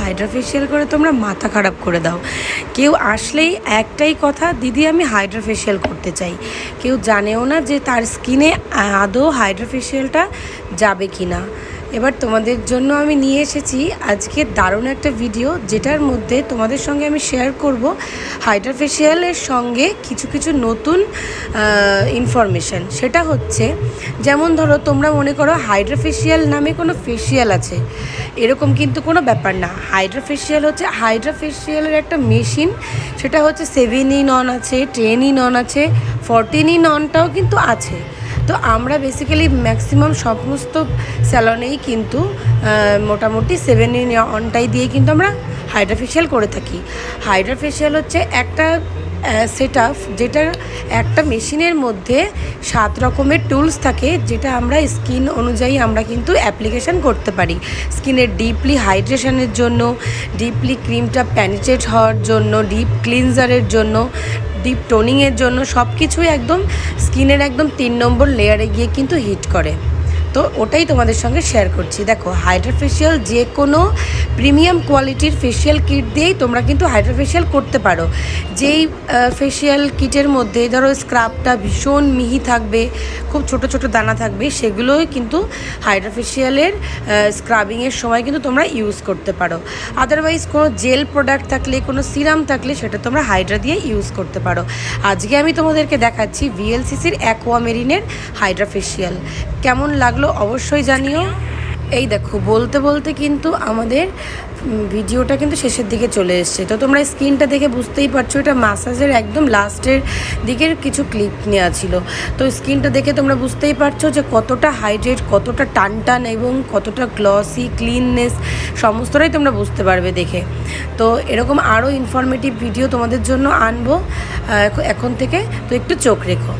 Hydra facial করে তোমরা মাথা খারাপ করে দাও। কেউ আসলেই একটাই কথা, দিদি আমি হাইড্রা ফেশিয়াল করতে চাই। কেউ জানেও না যে তার স্কিনে আদৌ হাইড্রা ফেশিয়ালটা যাবে কি না। এবার তোমাদের জন্য আমি নিয়ে এসেছি আজকে দারুণ একটা ভিডিও, যেটার মধ্যে তোমাদের সঙ্গে আমি শেয়ার করব হাইড্রা ফেশিয়ালের সঙ্গে কিছু কিছু নতুন ইনফরমেশান। সেটা হচ্ছে, যেমন ধরো তোমরা মনে করো হাইড্রা ফেশিয়াল নামে কোনো ফেশিয়াল আছে, এরকম কিন্তু কোনো ব্যাপার না। হাইড্রা ফেশিয়াল হচ্ছে হাইড্রা ফেশিয়ালের একটা মেশিন। সেটা হচ্ছে 7-in-1 আছে, 10-in-1 আছে, 14-in-1টাও কিন্তু আছে। তো আমরা বেসিক্যালি ম্যাক্সিমাম সমস্ত স্যালনেই কিন্তু মোটামুটি 7-in-1টাই দিয়ে কিন্তু আমরা হাইড্রা ফেশিয়াল করে থাকি। হাইড্রা ফেশিয়াল হচ্ছে একটা সেট আপ, যেটা একটা মেশিনের মধ্যে 7 রকমের টুলস থাকে, যেটা আমরা স্কিন অনুযায়ী আমরা কিন্তু অ্যাপ্লিকেশান করতে পারি। স্কিনের ডিপলি হাইড্রেশনের জন্য, ডিপলি ক্রিমটা প্যানিট্রেট হওয়ার জন্য, ডিপ ক্লিনজারের জন্য, ডিপ টোনিংয়ের জন্য, সব কিছুই একদম স্কিনের একদম 3 নম্বর লেয়ারে গিয়ে কিন্তু হিট করে। তো ওটাই তোমাদের সঙ্গে শেয়ার করছি। দেখো, হাইড্রা ফেশিয়াল যে কোনো প্রিমিয়াম কোয়ালিটির ফেশিয়াল কিট দিয়েই তোমরা কিন্তু হাইড্রা ফেশিয়াল করতে পারো। যেই ফেশিয়াল কিটের মধ্যে ধরো স্ক্রাবটা ভীষণ মিহি থাকবে, খুব ছোট ছোট দানা থাকবে, সেগুলোই কিন্তু হাইড্রা ফেশিয়ালের স্ক্রাবিংয়ের সময় কিন্তু তোমরা ইউজ করতে পারো। আদারওয়াইজ কোনো জেল প্রোডাক্ট থাকলে, কোনো সিরাম থাকলে, সেটা তোমরা হাইড্রা দিয়ে ইউজ করতে পারো। আজকে আমি তোমাদেরকে দেখাচ্ছি ভিএলসিসির অ্যাকোয়ামেরিনের হাইড্রা ফেশিয়াল। কেমন লাগলো অবশ্যই জানিও। এই দেখো, বলতে বলতে কিন্তু আমাদের ভিডিওটা কিন্তু শেষের দিকে চলে এসছে। তো তোমরা স্কিনটা দেখে বুঝতেই পারছো, এটা ম্যাসাজের একদম লাস্টের দিকের কিছু ক্লিপ নেওয়া ছিল। তো স্কিনটা দেখে তোমরা বুঝতেই পারছো যে কতটা হাইড্রেট, কতটা টান এবং কতটা গ্লসি, ক্লিননেস, সমস্তটাই তোমরা বুঝতে পারবে দেখে। তো এরকম আরও ইনফরমেটিভ ভিডিও তোমাদের জন্য আনবো এখন থেকে, তো একটু চোখ রেখো।